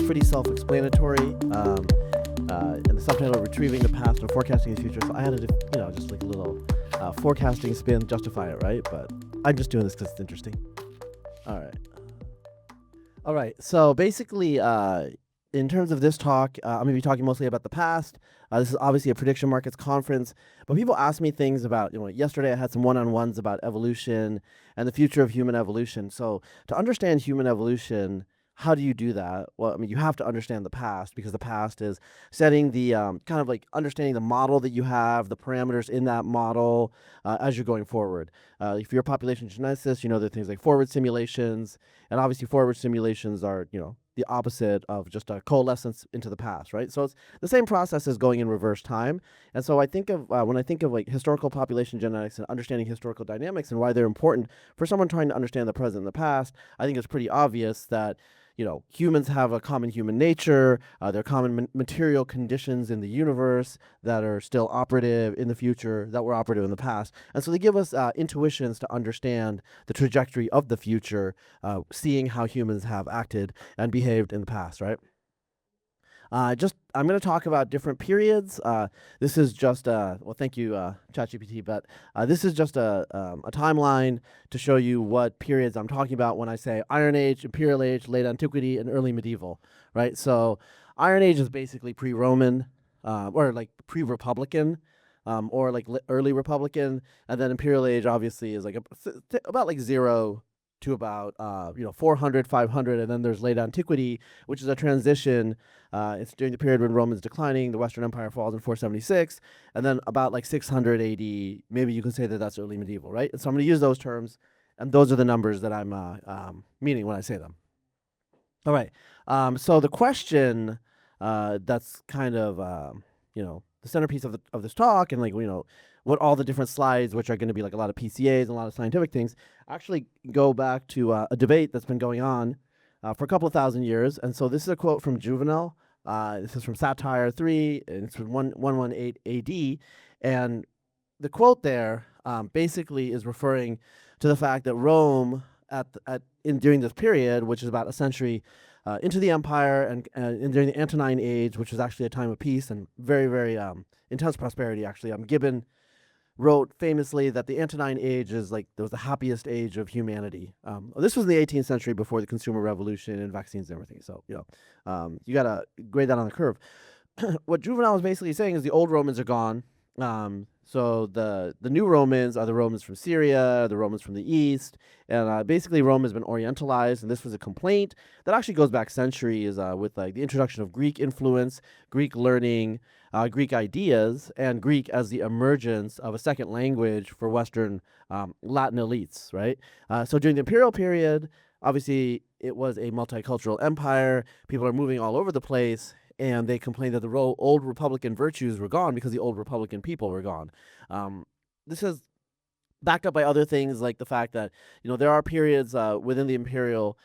pretty self-explanatory. And the subtitle, Retrieving the Past and Forecasting the Future. So I had to, just like a little forecasting spin, justify it, right? But I'm just doing this because it's interesting. All right. All right. So basically, in terms of this talk, I'm going to be talking mostly about the past. This is obviously a prediction markets conference, but people ask me things about, yesterday I had some one-on-ones about evolution and the future of human evolution. So to understand human evolution, how do you do that? Well, I mean, you have to understand the past, because the past is setting the kind of like understanding the model that you have, the parameters in that model as you're going forward. If you're a population geneticist, there are things like forward simulations, and obviously forward simulations are, the opposite of just a coalescence into the past, right? So it's the same process as going in reverse time. And so I think of, when I think of like historical population genetics and understanding historical dynamics and why they're important for someone trying to understand the present and the past, I think it's pretty obvious that humans have a common human nature. There are common material conditions in the universe that are still operative in the future, that were operative in the past. And so they give us intuitions to understand the trajectory of the future, seeing how humans have acted and behaved in the past, right? I'm going to talk about different periods. This is just well, thank you, ChatGPT, but this is just a timeline to show you what periods I'm talking about when I say Iron Age, Imperial Age, Late Antiquity, and Early Medieval, right? So Iron Age is basically pre-Roman, or like pre-Republican, or like early Republican, and then Imperial Age obviously is like about like 0 to about 400, 500, and then there's Late Antiquity, which is a transition. It's during the period when Rome is declining, the Western Empire falls in 476, and then about like 600 AD, maybe you can say that that's early medieval, right? And so I'm going to use those terms, and those are the numbers that I'm meaning when I say them. All right. So the question that's kind of the centerpiece of this talk, and like what all the different slides, which are going to be like a lot of PCAs and a lot of scientific things, actually go back to a debate that's been going on for a couple of thousand years. And so this is a quote from Juvenal. This is from Satire 3, and it's from 118 AD. And the quote there basically is referring to the fact that Rome during this period, which is about a century into the empire, and during the Antonine Age, which was actually a time of peace and very, very intense prosperity, actually. Gibbon wrote famously that the Antonine Age was the happiest age of humanity. This was in the 18th century, before the Consumer Revolution and vaccines and everything. So, you got to grade that on the curve. What Juvenal was basically saying is the old Romans are gone. So the new Romans are the Romans from Syria, the Romans from the East, and basically Rome has been orientalized, and this was a complaint that actually goes back centuries with like the introduction of Greek influence, Greek learning, Greek ideas, and Greek as the emergence of a second language for Western Latin elites, right? So during the imperial period, obviously it was a multicultural empire. People are moving all over the place, and they complained that the old Republican virtues were gone because the old Republican people were gone. This is backed up by other things, like the fact that there are periods within the imperial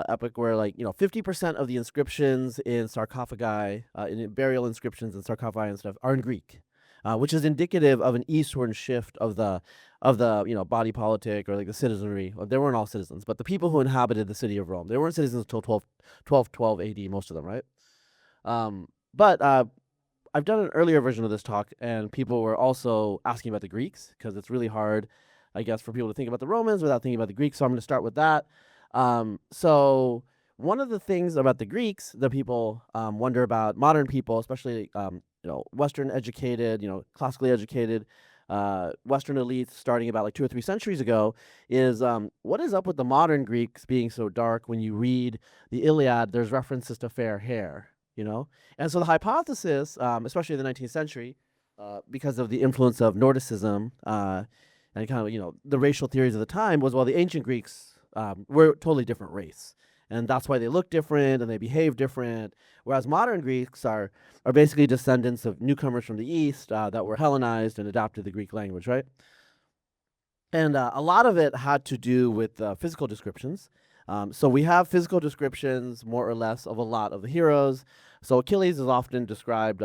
epoch where 50% of the inscriptions in sarcophagi, in burial inscriptions and sarcophagi and stuff, are in Greek, which is indicative of an eastward shift of the body politic, or like the citizenry. Well, they weren't all citizens, but the people who inhabited the city of Rome, they weren't citizens until 1212 AD, most of them, right? But I've done an earlier version of this talk, and people were also asking about the Greeks, because it's really hard, I guess, for people to think about the Romans without thinking about the Greeks. So I'm going to start with that. So one of the things about the Greeks that people wonder about, modern people, especially Western educated, classically educated Western elites starting about like 2 or 3 centuries ago, is what is up with the modern Greeks being so dark? When you read the Iliad, there's references to fair hair. And so the hypothesis, especially in the 19th century, because of the influence of Nordicism and kind of, the racial theories of the time, was, well, the ancient Greeks were a totally different race. And that's why they look different and they behave different. Whereas modern Greeks are basically descendants of newcomers from the East that were Hellenized and adapted the Greek language, right? And a lot of it had to do with physical descriptions. So we have physical descriptions, more or less, of a lot of the heroes. So Achilles is often described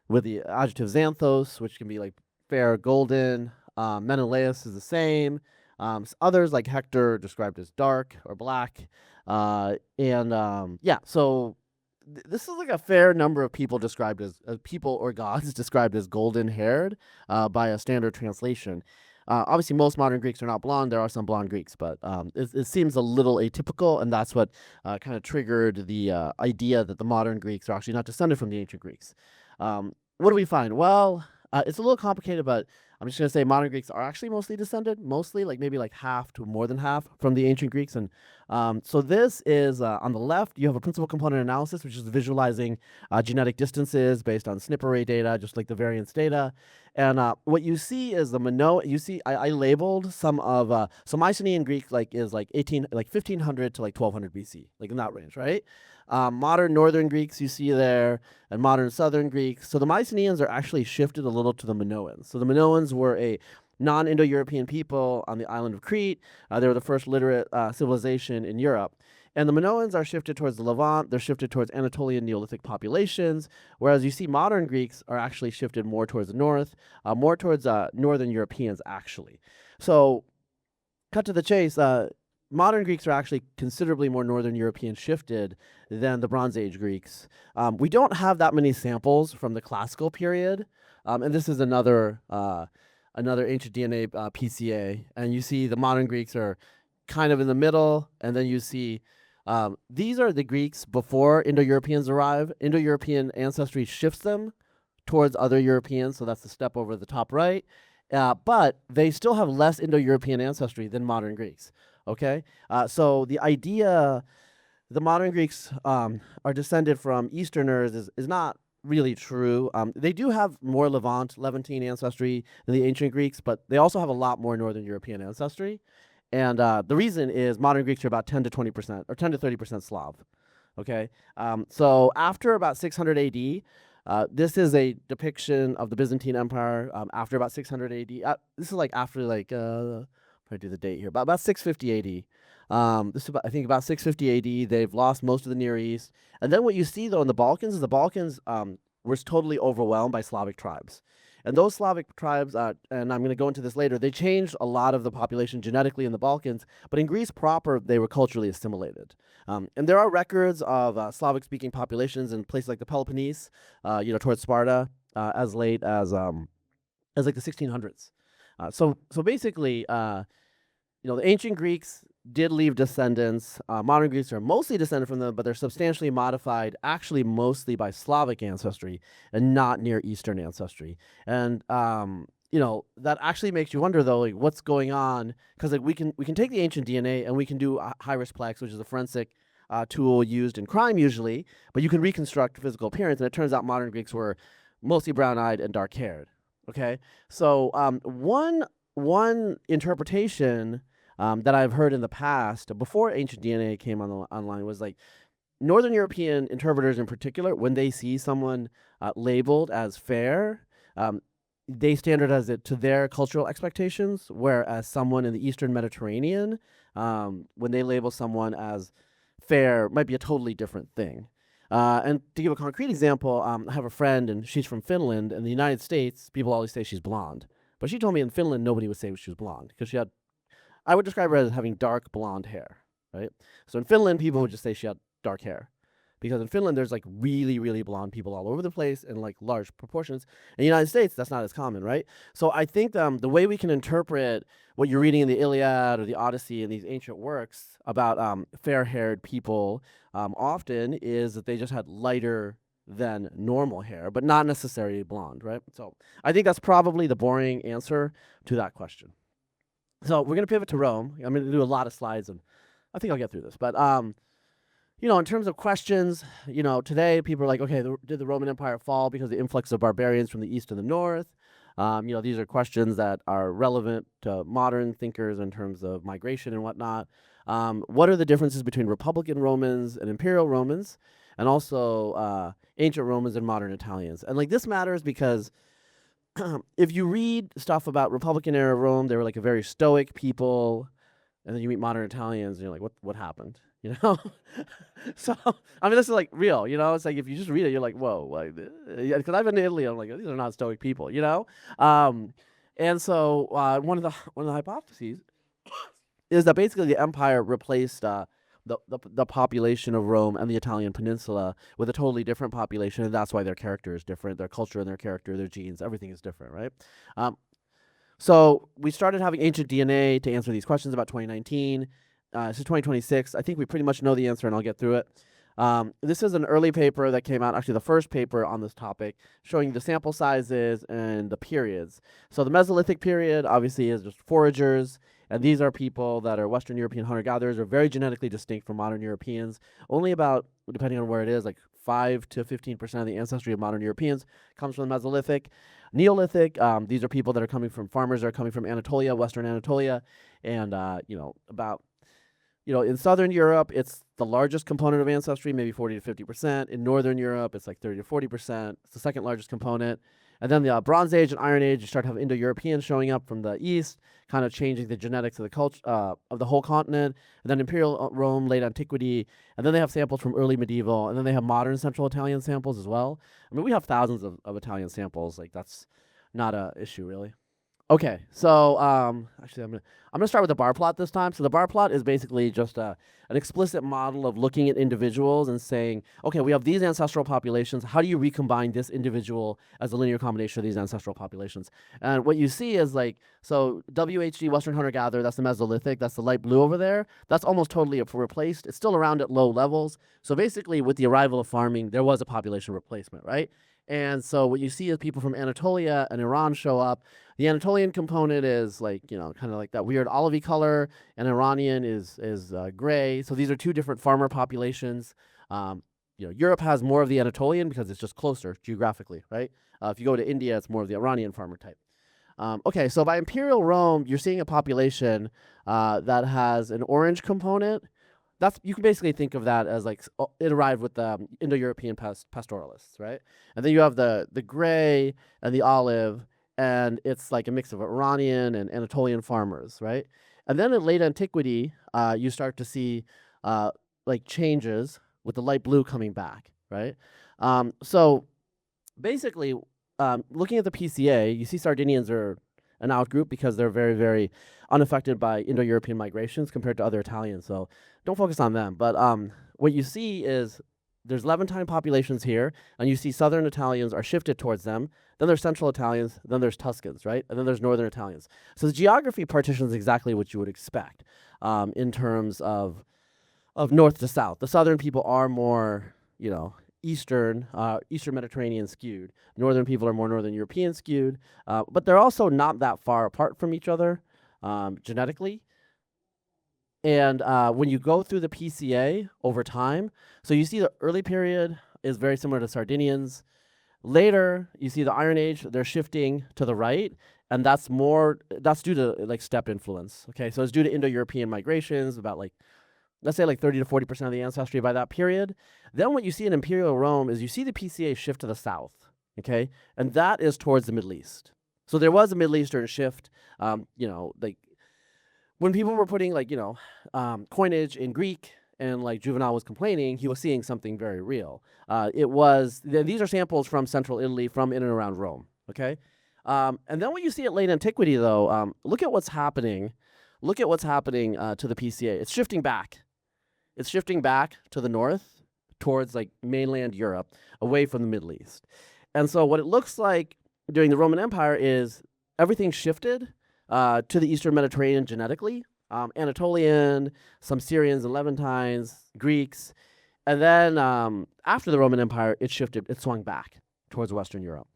with the adjective xanthos, which can be like fair, golden. Menelaus is the same. Others, like Hector, described as dark or black. So this is like a fair number of people described as people or gods described as golden haired by a standard translation. Obviously, most modern Greeks are not blonde. There are some blonde Greeks, but it seems a little atypical, and that's what kind of triggered the idea that the modern Greeks are actually not descended from the ancient Greeks. What do we find? Well, it's a little complicated, but I'm just going to say modern Greeks are actually mostly descended, mostly, like maybe like half to more than half from the ancient Greeks. And so this is on the left, you have a principal component analysis, which is visualizing genetic distances based on SNP array data, just like the variance data. And what you see is the you see, I labeled some of, so Mycenaean Greek is like 1500 to like 1200 BC, like in that range, right? Modern Northern Greeks you see there, and modern Southern Greeks. So the Mycenaeans are actually shifted a little to the Minoans. So the Minoans were a non-Indo-European people on the island of Crete. They were the first literate civilization in Europe. And the Minoans are shifted towards the Levant. They're shifted towards Anatolian Neolithic populations, whereas you see modern Greeks are actually shifted more towards the north, more towards Northern Europeans, actually. So, cut to the chase, modern Greeks are actually considerably more Northern European shifted than the Bronze Age Greeks. We don't have that many samples from the classical period, and this is another ancient DNA PCA. And you see the modern Greeks are kind of in the middle, and then you see these are the Greeks before Indo-Europeans arrive. Indo-European ancestry shifts them towards other Europeans, so that's the step over the top right. But they still have less Indo-European ancestry than modern Greeks. Okay, so the idea the modern Greeks are descended from Easterners is not really true. They do have more Levantine ancestry than the ancient Greeks, but they also have a lot more Northern European ancestry. And the reason is modern Greeks are about 10 to 20%, or 10 to 30% Slav. Okay, so after about 600 AD, this is a depiction of the Byzantine Empire after about 600 AD. This is like after I do the date here, about 650 AD. This is I think about 650 AD. They've lost most of the Near East, and then what you see though in the Balkans is the Balkans were totally overwhelmed by Slavic tribes, and those Slavic tribes, and I'm going to go into this later, they changed a lot of the population genetically in the Balkans, but in Greece proper they were culturally assimilated. And there are records of Slavic-speaking populations in places like the Peloponnese, towards Sparta, as late as like the 1600s. So basically, the ancient Greeks did leave descendants. Modern Greeks are mostly descended from them, but they're substantially modified, actually mostly by Slavic ancestry and not Near Eastern ancestry. And that actually makes you wonder though, like what's going on? Because like we can take the ancient DNA and we can do high-risk plex, which is a forensic tool used in crime usually, but you can reconstruct physical appearance, and it turns out modern Greeks were mostly brown-eyed and dark-haired. Okay, so one interpretation that I've heard in the past, before ancient DNA came online, was like Northern European interpreters in particular, when they see someone labeled as fair, they standardize it to their cultural expectations, whereas someone in the Eastern Mediterranean, when they label someone as fair, might be a totally different thing. And to give a concrete example, I have a friend, and she's from Finland. In the United States, people always say she's blonde. But she told me in Finland, nobody would say she was blonde, because I would describe her as having dark blonde hair, right? So in Finland, people would just say she had dark hair. Because in Finland, there's like really, really blonde people all over the place in like large proportions. In the United States, that's not as common, right? So I think the way we can interpret what you're reading in the Iliad or the Odyssey and these ancient works about fair-haired people often is that they just had lighter than normal hair, but not necessarily blonde, right? So I think that's probably the boring answer to that question. So we're going to pivot to Rome. I'm going to do a lot of slides, and I think I'll get through this. But in terms of questions, today people are like, okay, did the Roman Empire fall because of the influx of barbarians from the east and the north? These are questions that are relevant to modern thinkers in terms of migration and whatnot. What are the differences between Republican Romans and Imperial Romans, and also ancient Romans and modern Italians? And like this matters because if you read stuff about Republican era Rome, they were like a very stoic people, and then you meet modern Italians, and you're like, what happened? So I mean, this is like real. It's like if you just read it, you're like, whoa, like, because I've been to Italy, I'm like, these are not stoic people, and so one of the hypotheses is that basically the empire replaced the population of Rome and the Italian peninsula with a totally different population, and that's why their character is different. Their culture and their character, their genes, everything is different, right? So we started having ancient DNA to answer these questions about 2019. This is 2026. I think we pretty much know the answer, and I'll get through it. This is an early paper that came out, actually the first paper on this topic, showing the sample sizes and the periods. So the Mesolithic period obviously is just foragers, and these are people that are Western European hunter-gatherers, are very genetically distinct from modern Europeans. Only about, depending on where it is, like 5 to 15% of the ancestry of modern Europeans comes from the Mesolithic. Neolithic, these are people that are coming from farmers that are coming from Anatolia, Western Anatolia, and in Southern Europe, it's the largest component of ancestry, maybe 40 to 50%. In Northern Europe, it's like 30 to 40%. It's the second largest component. And then the Bronze Age and Iron Age, you start to have Indo-Europeans showing up from the east, kind of changing the genetics of the culture of the whole continent. And then Imperial Rome, late antiquity, and then they have samples from early medieval, and then they have modern Central Italian samples as well. I mean, we have thousands of Italian samples. Like that's not a issue really. Okay, so actually, I'm gonna start with the bar plot this time. So the bar plot is basically just an explicit model of looking at individuals and saying, okay, we have these ancestral populations. How do you recombine this individual as a linear combination of these ancestral populations? And what you see is like, so WHG, Western hunter-gatherer, that's the Mesolithic, that's the light blue over there. That's almost totally replaced. It's still around at low levels. So basically, with the arrival of farming, there was a population replacement, right? And so what you see is people from Anatolia and Iran show up. The Anatolian component is like, kind of like that weird olivey color, and Iranian is gray. So these are two different farmer populations. Europe has more of the Anatolian because it's just closer geographically, right? If you go to India, it's more of the Iranian farmer type. Okay, so by Imperial Rome, you're seeing a population that has an orange component. You can basically think of that as like it arrived with the Indo-European pastoralists, right? And then you have the gray and the olive, and it's like a mix of Iranian and Anatolian farmers, right? And then in late antiquity, you start to see like changes with the light blue coming back, right? So basically, looking at the PCA, you see Sardinians are an outgroup because they're very, very unaffected by Indo-European migrations compared to other Italians. So don't focus on them. But what you see is there's Levantine populations here, and you see Southern Italians are shifted towards them. Then there's Central Italians, then there's Tuscans, right? And then there's Northern Italians. So the geography partitions exactly what you would expect in terms of north to south. The Southern people are more, Eastern Mediterranean skewed. Northern people are more Northern European skewed, but they're also not that far apart from each other genetically. And when you go through the PCA over time, so you see the early period is very similar to Sardinians. Later, you see the Iron Age, they're shifting to the right, and that's due to like steppe influence. Okay, so it's due to Indo-European migrations, about like, let's say like 30 to 40% of the ancestry by that period. Then what you see in Imperial Rome is you see the PCA shift to the south, okay? And that is towards the Middle East. So there was a Middle Eastern shift, like when people were putting like, coinage in Greek and like Juvenal was complaining, he was seeing something very real. These are samples from central Italy, from in and around Rome, okay? And then what you see at late antiquity though, look at what's happening. Look at what's happening to the PCA. It's shifting back. It's shifting back to the north towards like mainland Europe, away from the Middle East. And so what it looks like during the Roman Empire is everything shifted to the Eastern Mediterranean genetically. Anatolian, some Syrians and Levantines, Greeks. And then after the Roman Empire, it swung back towards Western Europe.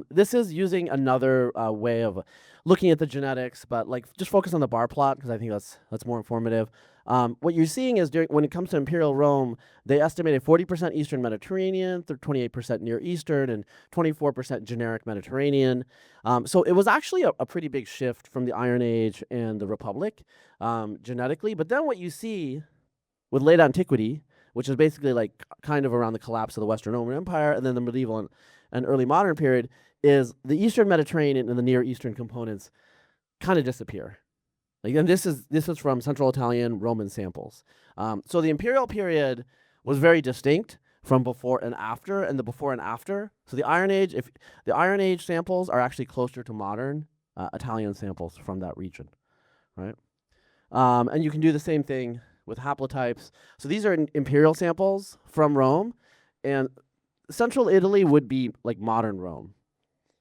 This is using another way of looking at the genetics, but like just focus on the bar plot because I think that's more informative. What you're seeing is when it comes to Imperial Rome, they estimated 40% Eastern Mediterranean, 28% Near Eastern, and 24% generic Mediterranean. So it was actually a pretty big shift from the Iron Age and the Republic genetically. But then what you see with late antiquity, which is basically like kind of around the collapse of the Western Roman Empire, and then the medieval and early modern period, is the Eastern Mediterranean and the Near Eastern components kind of disappear. Like, and this is from Central Italian Roman samples. So the imperial period was very distinct from before and after, and the before and after. So the Iron Age, if the Iron Age samples are actually closer to modern Italian samples from that region, right? And you can do the same thing with haplotypes. So these are imperial samples from Rome, and central Italy would be like modern Rome.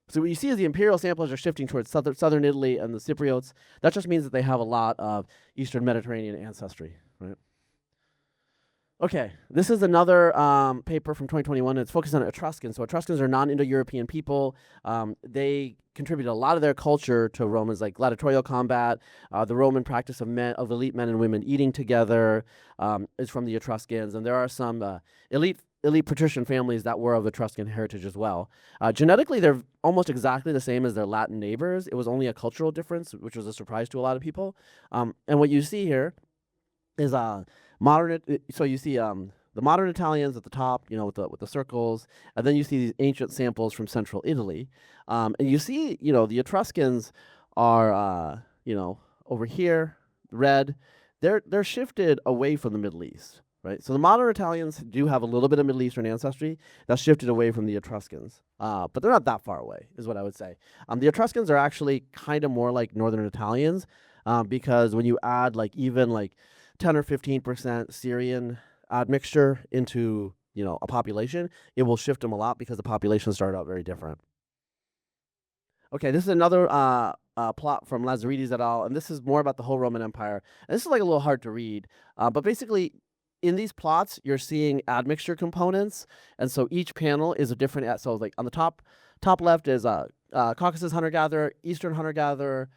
So what you see is the imperial samples are shifting towards southern Italy and the Cypriots. That just means that they have a lot of Eastern Mediterranean ancestry, right? Okay, this is another paper from 2021. It's focused on Etruscans. So Etruscans are non-Indo-European people. They contributed a lot of their culture to Romans, like gladiatorial combat. The Roman practice of elite men and women eating together is from the Etruscans, and there are some elite patrician families that were of Etruscan heritage as well. Genetically, they're almost exactly the same as their Latin neighbors. It was only a cultural difference, which was a surprise to a lot of people. And what you see here is modern. So you see the modern Italians at the top, with the circles, and then you see these ancient samples from central Italy, and you see, the Etruscans are, over here, red. They're shifted away from the Middle East, right? So the modern Italians do have a little bit of Middle Eastern ancestry that's shifted away from the Etruscans, but they're not that far away, is what I would say. The Etruscans are actually kind of more like Northern Italians, because when you add even 10 or 15% Syrian admixture into a population, it will shift them a lot because the population started out very different. Okay, this is another plot from Lazaridis et al., and this is more about the whole Roman Empire. And this is a little hard to read, but basically, in these plots, you're seeing admixture components, and so each panel is a different. So on the top left is Caucasus hunter-gatherer, Eastern hunter-gatherer.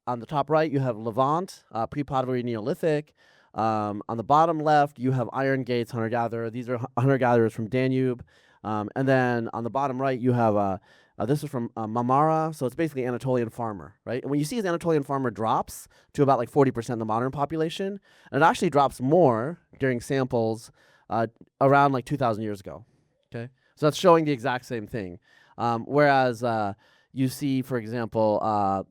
On the top right, you have Levant, pre-Pottery Neolithic. On the bottom left, you have Iron Gates hunter-gatherer. These are hunter-gatherers from Danube. And then on the bottom right, you have this is from Marmara, so it's basically Anatolian farmer, right? And when you see his Anatolian farmer drops to about 40% of the modern population, and it actually drops more during samples around 2,000 years ago. Okay, so that's showing the exact same thing. Whereas you see, for example,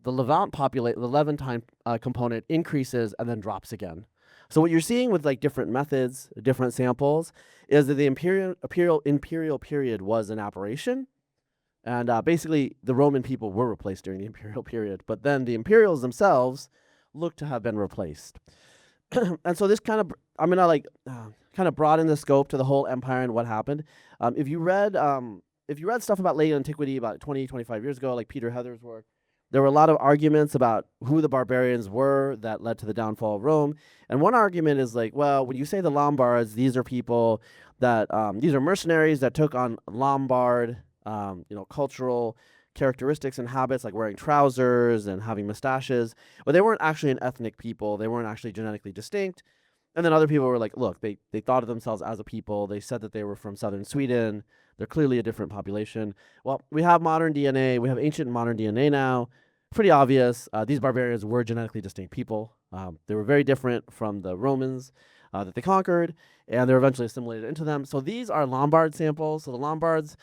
the Levantine component increases and then drops again. So what you're seeing with different methods, different samples, is that the imperial period was an aberration. And basically, the Roman people were replaced during the imperial period, but then the imperials themselves look to have been replaced. And so this I'm gonna kind of broaden the scope to the whole empire and what happened. If you read stuff about late antiquity about 20, 25 years ago, like Peter Heather's work, there were a lot of arguments about who the barbarians were that led to the downfall of Rome. And one argument is well, when you say the Lombards, these are people that these are mercenaries that took on Lombard cultural characteristics and habits, like wearing trousers and having mustaches, but they weren't actually an ethnic people. They weren't actually genetically distinct. And then other people were look, they thought of themselves as a people. They said that they were from southern Sweden. They're clearly a different population. Well, we have modern DNA. We have ancient and modern DNA now. Pretty obvious. These barbarians were genetically distinct people. They were very different from the Romans that they conquered, and they were eventually assimilated into them. So these are Lombard samples. So the Lombards,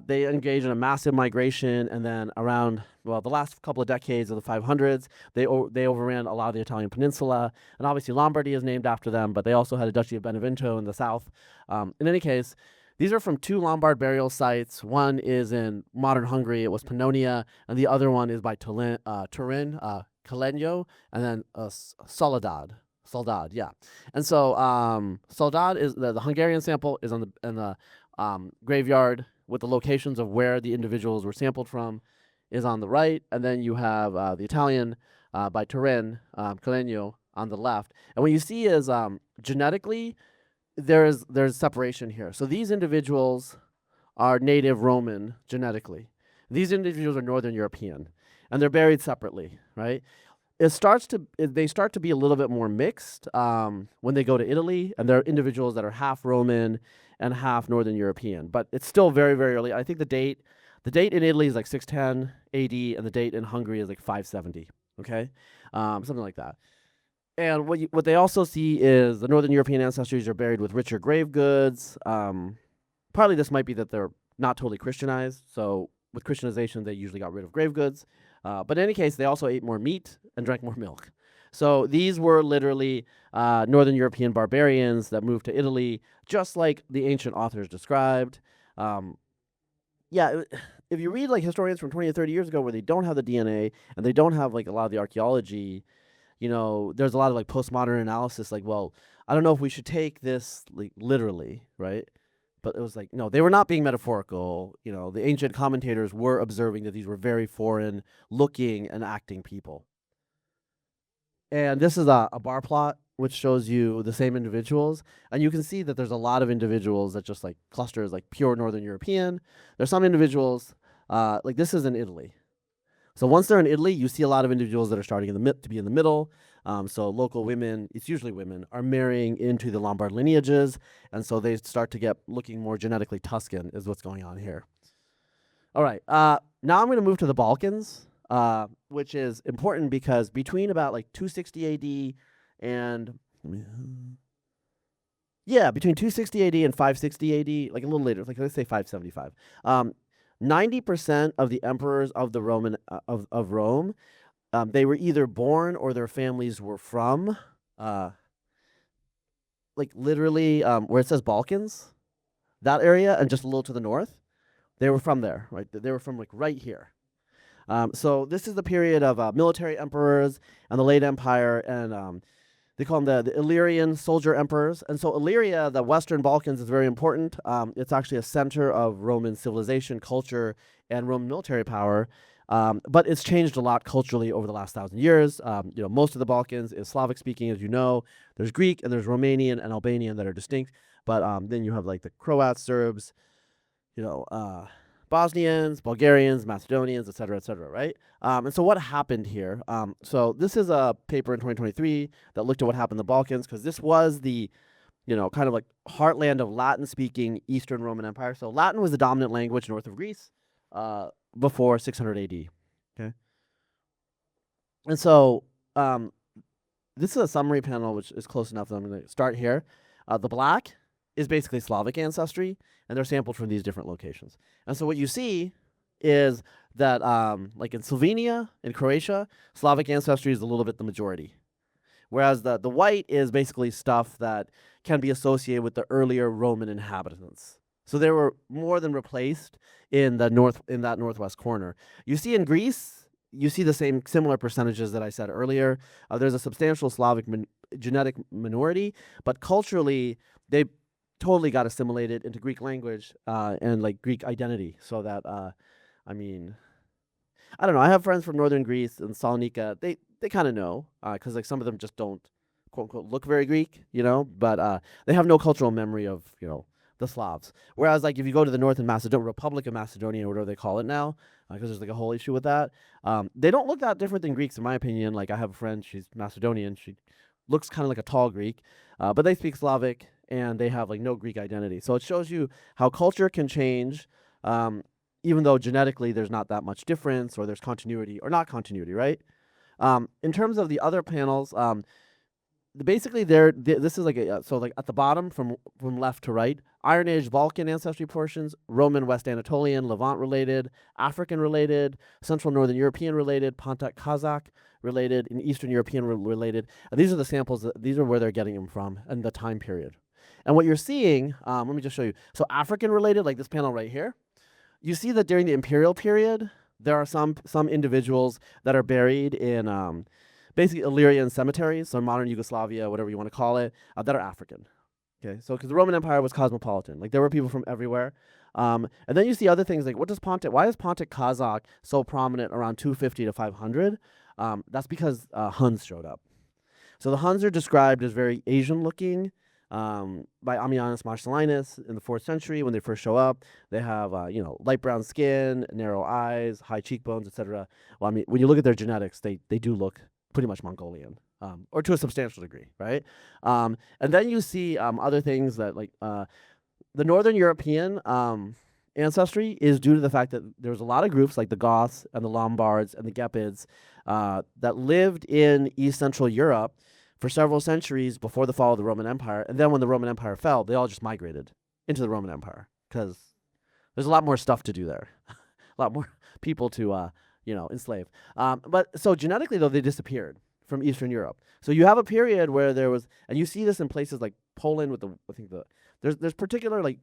they engaged in a massive migration, and then around the last couple of decades of the 500s, they overran a lot of the Italian peninsula, and obviously Lombardy is named after them, but they also had a Duchy of Benevento in the south. In any case, these are from two Lombard burial sites. One is in modern Hungary, it was Pannonia, and the other one is by Turin, Calenio, and then Soledad, yeah. And so Soledad is the Hungarian sample is in the graveyard, with the locations of where the individuals were sampled from is on the right, and then you have the Italian by Turin, Calenio, on the left. And what you see is genetically, there's separation here. So these individuals are native Roman genetically. These individuals are Northern European, and they're buried separately, right? They start to be a little bit more mixed when they go to Italy, and there are individuals that are half Roman and half Northern European, but it's still very, very early. I think the date in Italy is 610 AD, and the date in Hungary is 570. Okay, something like that. And what they also see is the Northern European ancestries are buried with richer grave goods. Partly this might be that they're not totally Christianized, so with Christianization they usually got rid of grave goods. But in any case, they also ate more meat and drank more milk. So these were literally Northern European barbarians that moved to Italy, just like the ancient authors described. If you read historians from 20 or 30 years ago where they don't have the DNA and they don't have a lot of the archaeology, there's a lot of like postmodern analysis, like, well, I don't know if we should take this like literally, right? But it was like, no, they were not being metaphorical. The ancient commentators were observing that these were very foreign looking and acting people. And this is a bar plot, which shows you the same individuals. And you can see that there's a lot of individuals that just like cluster as like pure Northern European. There's some individuals, like this is in Italy. So once they're in Italy, you see a lot of individuals that are starting to be in the middle. So local women, it's usually women, are marrying into the Lombard lineages. And so they start to get looking more genetically Tuscan is what's going on here. All right. Now I'm going to move to the Balkans, which is important because between about like 260 AD and between 260 AD and 560 AD, like a little later, like let's say 575. 90% of the emperors of the Roman of Rome, they were either born or their families were from, like literally where it says Balkans, that area, and just a little to the north. They were from there, right? They were from like right here. So this is the period of military emperors and the late empire, and they call them the Illyrian soldier emperors. And so Illyria, the Western Balkans, is very important. It's actually a center of Roman civilization, culture, and Roman military power. But it's changed a lot culturally over the last 1,000 years. Most of the Balkans is Slavic speaking, as you know. There's Greek and there's Romanian and Albanian that are distinct. But then you have like the Croats, Serbs, Bosnians, Bulgarians, Macedonians, et cetera, right? And so what happened here? So this is a paper in 2023 that looked at what happened in the Balkans, because this was the, kind of like heartland of Latin-speaking Eastern Roman Empire. So Latin was the dominant language north of Greece before 600 AD. Okay. And so this is a summary panel, which is close enough that I'm going to start here. The black is basically Slavic ancestry, and they're sampled from these different locations. And so what you see is that, like in Slovenia, in Croatia, Slavic ancestry is a little bit the majority. Whereas the white is basically stuff that can be associated with the earlier Roman inhabitants. So they were more than replaced in that northwest corner. You see in Greece, you see the similar percentages that I said earlier. There's a substantial Slavic genetic minority, but culturally, they totally got assimilated into Greek language and like Greek identity. So that, I don't know. I have friends from northern Greece and Salonika. They kind of know because like some of them just don't quote unquote look very Greek, but they have no cultural memory of the Slavs. Whereas like if you go to the north in Macedonia, Republic of Macedonia, or whatever they call it now, because there's like a whole issue with that, they don't look that different than Greeks in my opinion. Like I have a friend, she's Macedonian. She looks kind of like a tall Greek, but they speak Slavic. And they have like no Greek identity. So it shows you how culture can change, even though genetically there's not that much difference, or there's continuity or not continuity, right? In terms of the other panels, basically this is like so like at the bottom from left to right, Iron Age Balkan ancestry portions, Roman West Anatolian, Levant related, African related, Central Northern European related, Pontic Kazakh related, and Eastern European related. And these are the samples. These are where they're getting them from and the time period. And what you're seeing, let me just show you. So African related, like this panel right here, you see that during the imperial period, there are some individuals that are buried in basically Illyrian cemeteries, so modern Yugoslavia, whatever you want to call it, that are African. Okay, so because the Roman Empire was cosmopolitan, like there were people from everywhere. And then you see other things like why is Pontic Kazakh so prominent around 250 to 500? That's because Huns showed up. So the Huns are described as very Asian looking. By Ammianus Marcellinus in the 4th century when they first show up. They have light brown skin, narrow eyes, high cheekbones, etc. Well, when you look at their genetics, they do look pretty much Mongolian, or to a substantial degree, right? And then you see other things that like the Northern European ancestry is due to the fact that there's a lot of groups like the Goths and the Lombards and the Gepids that lived in East Central Europe for several centuries before the fall of the Roman Empire. And then when the Roman Empire fell, they all just migrated into the Roman Empire because there's a lot more stuff to do there, a lot more people to, enslave. But so genetically, though, they disappeared from Eastern Europe. So you have a period where there was, and you see this in places like Poland with there's particular like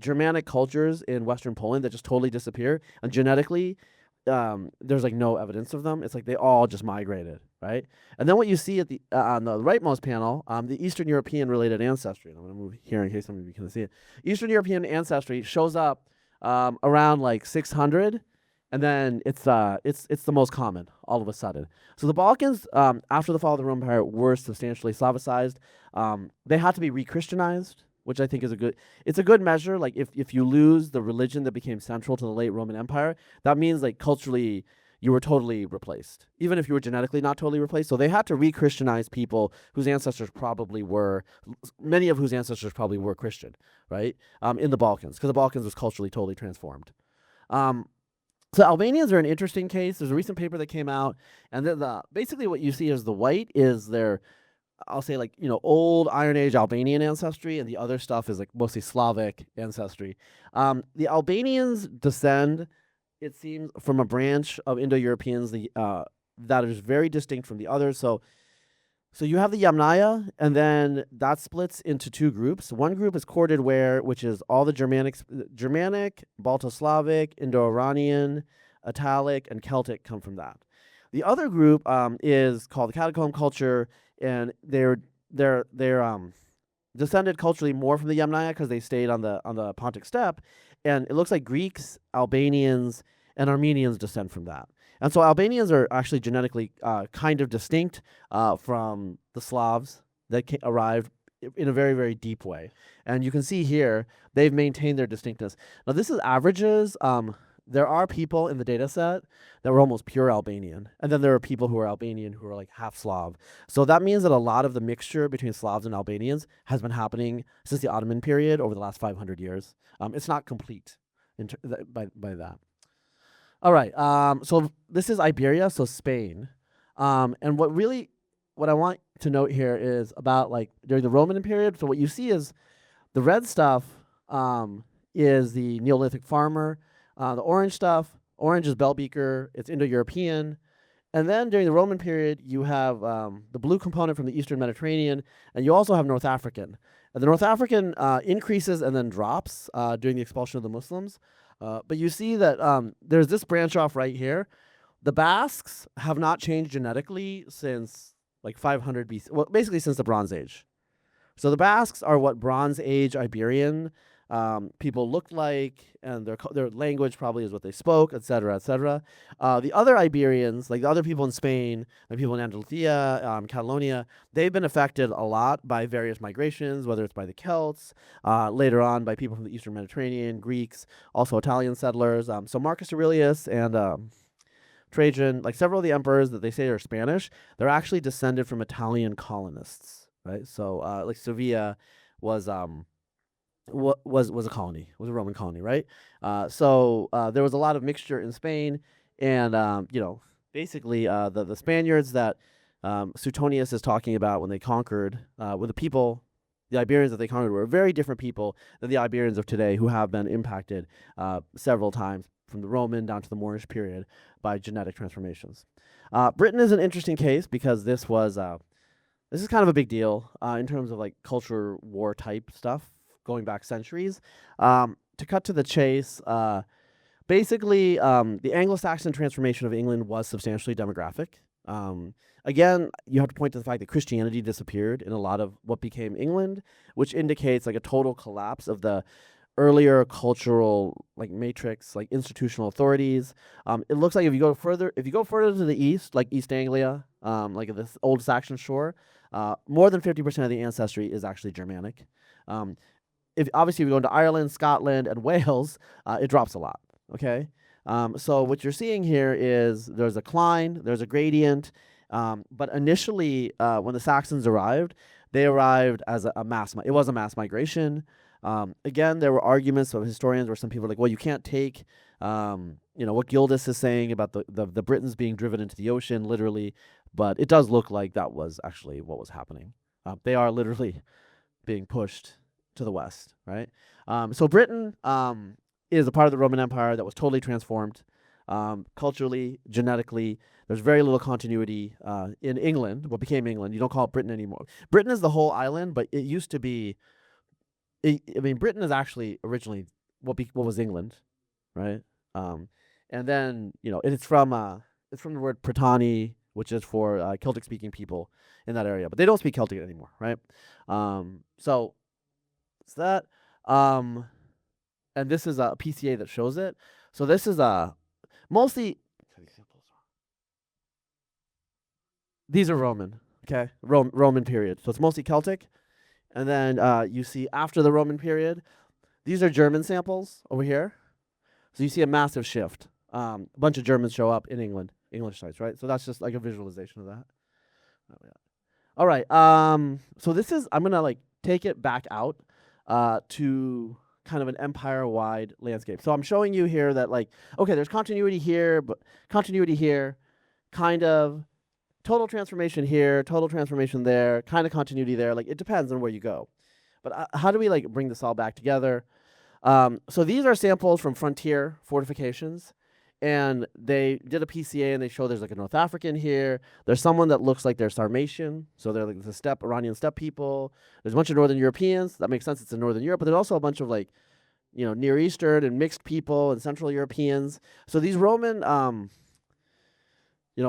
Germanic cultures in Western Poland that just totally disappear. And genetically, there's like no evidence of them. It's like they all just migrated, right? And then what you see at the on the rightmost panel, the Eastern European related ancestry. And I'm going to move here in case some of you can see it. Eastern European ancestry shows up around like 600, and then it's the most common all of a sudden. So the Balkans, after the fall of the Roman Empire, were substantially Slavicized. They had to be re-Christianized, which I think is it's a good measure. Like if you lose the religion that became central to the late Roman Empire, that means like culturally you were totally replaced, even if you were genetically not totally replaced. So they had to re-Christianize people whose ancestors probably were, many of whose ancestors probably were Christian, right? In the Balkans, because the Balkans was culturally totally transformed. So Albanians are an interesting case. There's a recent paper that came out, and basically what you see as the white is their, I'll say like, old Iron Age Albanian ancestry, and the other stuff is like mostly Slavic ancestry. The Albanians descend, it seems, from a branch of Indo-Europeans that is very distinct from the others. So you have the Yamnaya, and then that splits into two groups. One group is corded ware, which is all the Germanic, Balto-Slavic, Indo-Iranian, Italic, and Celtic come from that. The other group is called the catacomb culture, and they're descended culturally more from the Yamnaya because they stayed on the Pontic steppe, and it looks like Greeks, Albanians, and Armenians descend from that. And so Albanians are actually genetically kind of distinct from the Slavs that arrived in a very, very deep way. And you can see here, they've maintained their distinctness. Now, this is averages. There are people in the data set that were almost pure Albanian. And then there are people who are Albanian who are like half Slav. So that means that a lot of the mixture between Slavs and Albanians has been happening since the Ottoman period over the last 500 years. It's not complete by that. All right, so this is Iberia, so Spain. And what I want to note here is about like during the Roman period. So what you see is the red stuff is the Neolithic farmer. The orange stuff, orange is bell beaker, it's Indo-European. And then during the Roman period, you have the blue component from the Eastern Mediterranean, and you also have North African. And the North African increases and then drops during the expulsion of the Muslims. But you see that there's this branch off right here. The Basques have not changed genetically since like 500 BC, well, basically since the Bronze Age. So the Basques are what Bronze Age Iberian people looked like, and their language probably is what they spoke, etc., etc. The other Iberians, like the other people in Spain, like people in Andalusia, Catalonia, they've been affected a lot by various migrations, whether it's by the Celts, later on by people from the Eastern Mediterranean, Greeks, also Italian settlers. So Marcus Aurelius and Trajan, like several of the emperors that they say are Spanish, they're actually descended from Italian colonists, right? So like Sevilla was a colony, was a Roman colony, right? So there was a lot of mixture in Spain, and basically the Spaniards that Suetonius is talking about when they conquered, when the Iberians that they conquered were very different people than the Iberians of today, who have been impacted several times from the Roman down to the Moorish period by genetic transformations. Britain is an interesting case because this is kind of a big deal in terms of like culture war type stuff going back centuries. To cut to the chase, basically the Anglo-Saxon transformation of England was substantially demographic. Again, you have to point to the fact that Christianity disappeared in a lot of what became England, which indicates like a total collapse of the earlier cultural like matrix, like institutional authorities. It looks like if you go further to the east, like East Anglia, like this old Saxon shore, more than 50% of the ancestry is actually Germanic. If we go into Ireland, Scotland, and Wales, it drops a lot. Okay, so what you're seeing here is there's a decline, there's a gradient, but initially when the Saxons arrived, they arrived as a mass. It was a mass migration. Again, there were arguments of historians where some people were like, well, you can't take, what Gildas is saying about the Britons being driven into the ocean, literally, but it does look like that was actually what was happening. They are literally being pushed to the west, right? So Britain is a part of the Roman Empire that was totally transformed culturally, genetically. There's very little continuity in England, what became England. You don't call it Britain anymore. Britain is the whole island, but it used to be. Britain is actually originally what was England, right? And then it's from the word Pratani, which is for Celtic speaking people in that area, but they don't speak Celtic anymore, right? So it's that. And this is a PCA that shows it. So this is mostly these are Roman, okay, Roman period. So it's mostly Celtic, and then you see after the Roman period, these are German samples over here. So you see a massive shift. A bunch of Germans show up in England, English sites, right? So that's just like a visualization of that. All right. So this is, I'm gonna like take it back out to kind of an empire-wide landscape. So I'm showing you here that like, okay, there's continuity here, but continuity here, kind of total transformation here, total transformation there, kind of continuity there. Like it depends on where you go. But how do we like bring this all back together? So these are samples from frontier fortifications, and they did a PCA and they show there's like a North African here. There's someone that looks like they're Sarmatian, so they're like the Iranian steppe people. There's a bunch of Northern Europeans. That makes sense. It's in Northern Europe, but there's also a bunch of like, Near Eastern and mixed people and Central Europeans. So these Roman,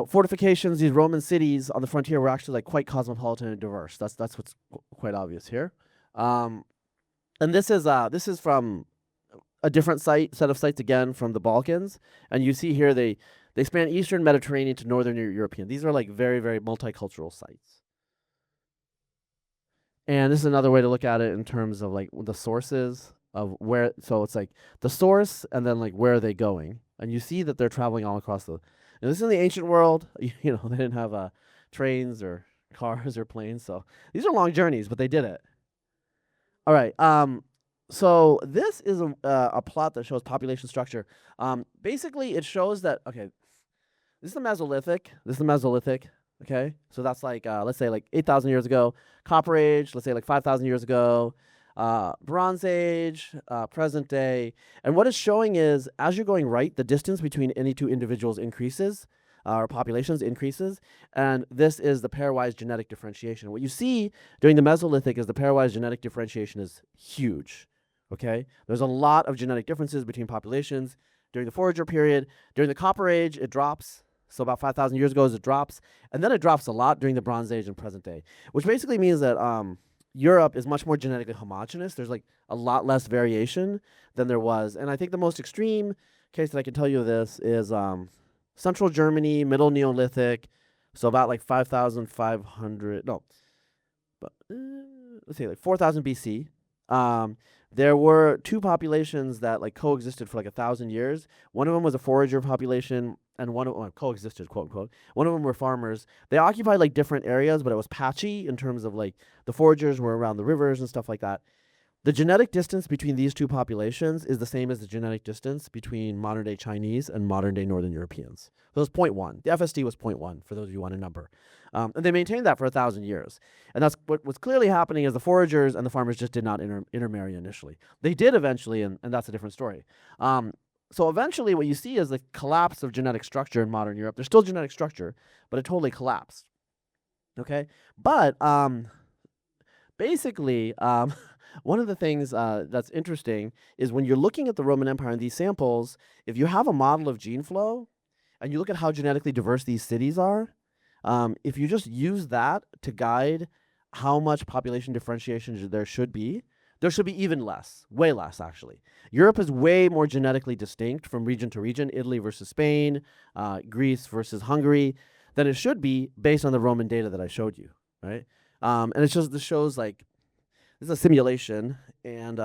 fortifications, these Roman cities on the frontier were actually like quite cosmopolitan and diverse. That's what's quite obvious here. And this is from a different set of sites again from the Balkans, and you see here they span Eastern Mediterranean to Northern European. These are like very, very multicultural sites. And this is another way to look at it in terms of like the sources of where. So it's like the source and then like where are they going, and you see that they're traveling all across the. And this is in the ancient world. They didn't have trains or cars or planes, so these are long journeys, but they did it. All right. So this is a plot that shows population structure. Basically, it shows that, okay, this is the Mesolithic. Okay, so that's like, let's say like 8,000 years ago. Copper Age, let's say like 5,000 years ago. Bronze Age, present day. And what it's showing is, as you're going right, the distance between any two individuals increases, or populations increases. And this is the pairwise genetic differentiation. What you see during the Mesolithic is the pairwise genetic differentiation is huge. Okay, there's a lot of genetic differences between populations during the Forager period. During the Copper Age, it drops. So about 5,000 years ago, it drops. And then it drops a lot during the Bronze Age and present day, which basically means that Europe is much more genetically homogeneous. There's like a lot less variation than there was. And I think the most extreme case that I can tell you of this is Central Germany, Middle Neolithic. So about like 5,500, no, but let's say like 4,000 BC. There were two populations that like coexisted for like 1,000 years. One of them was a forager population, and one of them coexisted, quote unquote. One of them were farmers. They occupied like different areas, but it was patchy in terms of like the foragers were around the rivers and stuff like that. The genetic distance between these two populations is the same as the genetic distance between modern day Chinese and modern day Northern Europeans. So it was 0.1. The FSD was 0.1 for those of you who want a number. And they maintained that for 1,000 years. And that's what was clearly happening is the foragers and the farmers just did not intermarry initially. They did eventually, and that's a different story. So eventually what you see is the collapse of genetic structure in modern Europe. There's still genetic structure, but it totally collapsed. Okay? But basically, one of the things that's interesting is when you're looking at the Roman Empire and these samples, if you have a model of gene flow and you look at how genetically diverse these cities are, if you just use that to guide how much population differentiation there should be even less, way less actually. Europe is way more genetically distinct from region to region, Italy versus Spain, Greece versus Hungary, than it should be based on the Roman data that I showed you, right? And it's just, this shows like, this is a simulation, and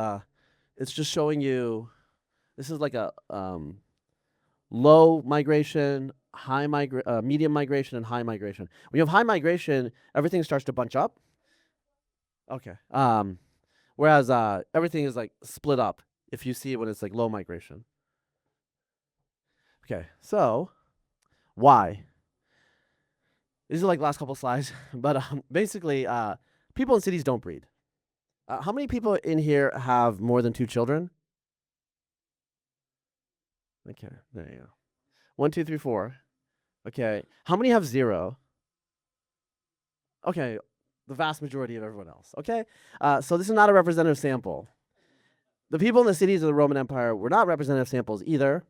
it's just showing you, this is like a low migration, medium migration, and high migration. When you have high migration, everything starts to bunch up. Okay. Whereas everything is like split up if you see it when it's like low migration. Okay, so why? These are like last couple slides, but basically, people in cities don't breed. How many people in here have more than 2 children? Okay, there you go. 1, 2, 3, 4. Okay, how many have 0? Okay, the vast majority of everyone else. Okay, so this is not a representative sample. The people in the cities of the Roman Empire were not representative samples either.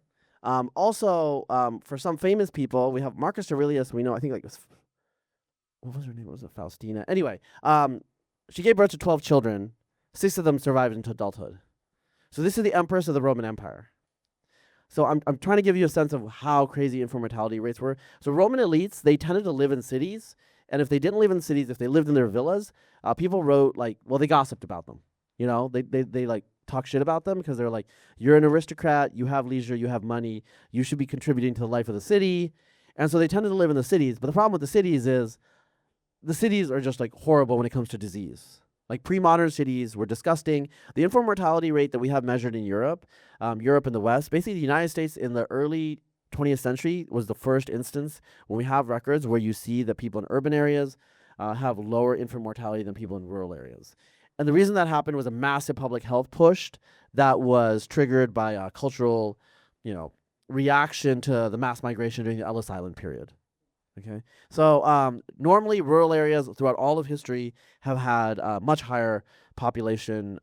Also, for some famous people, we have Marcus Aurelius. We know, I think, like, what was her name? Was it Faustina? Anyway, she gave birth to 12 children. 6 of them survived into adulthood. So this is the empress of the Roman Empire. So I'm trying to give you a sense of how crazy infant mortality rates were. So Roman elites, they tended to live in cities, and if they didn't live in cities, if they lived in their villas, people wrote, like, well, they gossiped about them. You know, they like talk shit about them because they're like, you're an aristocrat, you have leisure, you have money, you should be contributing to the life of the city. And so they tended to live in the cities. But the problem with the cities is the cities are just like horrible when it comes to disease. Like pre-modern cities were disgusting. The infant mortality rate that we have measured in Europe, Europe and the West, basically the United States in the early 20th century was the first instance when we have records where you see that people in urban areas have lower infant mortality than people in rural areas. And the reason that happened was a massive public health push that was triggered by a cultural, reaction to the mass migration during the Ellis Island period. Okay, so normally rural areas throughout all of history have had much higher population,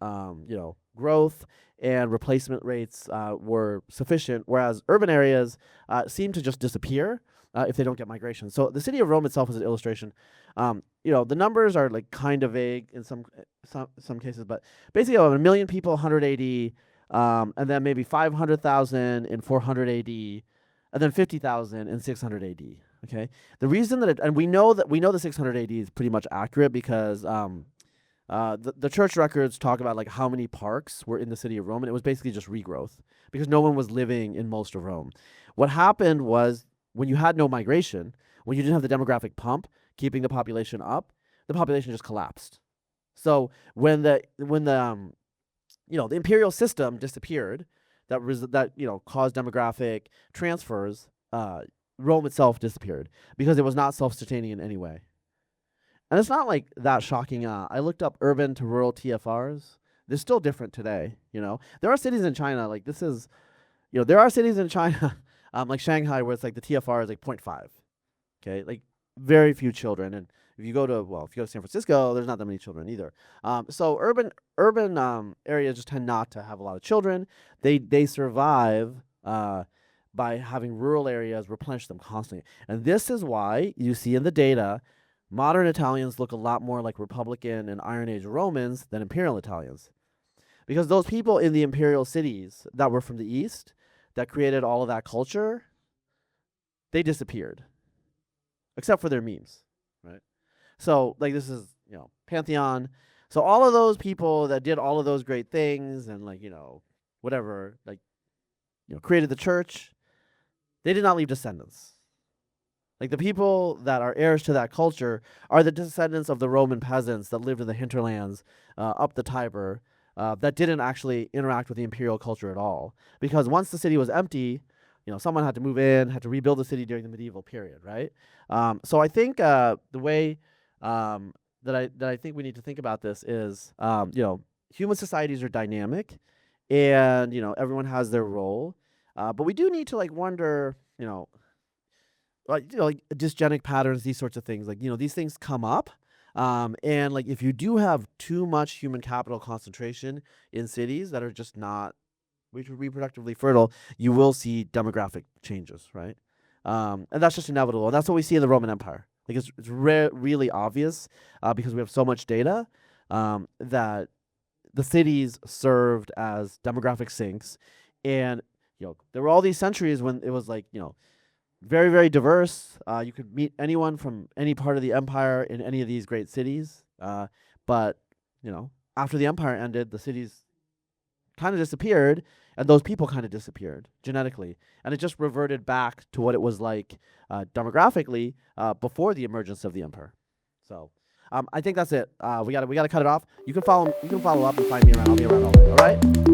growth, and replacement rates were sufficient, whereas urban areas seem to just disappear if they don't get migration. So the city of Rome itself is an illustration. The numbers are like kind of vague in some cases, but basically 1 million people 100 AD, and then maybe 500,000 in 400 AD, and then 50,000 in 600 AD. Okay, the reason that we know the 600 AD is pretty much accurate because the church records talk about like how many parks were in the city of Rome, and it was basically just regrowth because no one was living in most of Rome. What happened was when you had no migration, when you didn't have the demographic pump keeping the population up, the population just collapsed. So when the imperial system disappeared, that caused demographic transfers. Rome itself disappeared because it was not self-sustaining in any way. And it's not like that shocking. I looked up urban to rural TFRs. They're still different today. There are cities in China, like this is, there are cities in China, like Shanghai, where it's like the TFR is like 0.5. Okay, like very few children. And if you go to San Francisco, there's not that many children either. So urban areas just tend not to have a lot of children. They survive by having rural areas replenish them constantly. And this is why you see in the data, modern Italians look a lot more like Republican and Iron Age Romans than Imperial Italians. Because those people in the imperial cities that were from the East, that created all of that culture, they disappeared. Except for their memes, right? So, like, this is, Pantheon. So all of those people that did all of those great things and, like, whatever, like, created the church, they did not leave descendants. Like the people that are heirs to that culture are the descendants of the Roman peasants that lived in the hinterlands up the Tiber that didn't actually interact with the imperial culture at all. Because once the city was empty, someone had to move in, had to rebuild the city during the medieval period, right? So I think the way that I think we need to think about this is, human societies are dynamic, and everyone has their role. But we do need to wonder, like dysgenic patterns, these sorts of things. Like, these things come up. And like if you do have too much human capital concentration in cities that are just not reproductively fertile, you will see demographic changes, right? And that's just inevitable. And that's what we see in the Roman Empire. Like it's really obvious because we have so much data that the cities served as demographic sinks. And there were all these centuries when it was like, very, very diverse. You could meet anyone from any part of the empire in any of these great cities. But, after the empire ended, the cities kind of disappeared, and those people kind of disappeared genetically. And it just reverted back to what it was like demographically before the emergence of the empire. So I think that's it. We gotta cut it off. You can follow up and find me around. I'll be around all day. All right.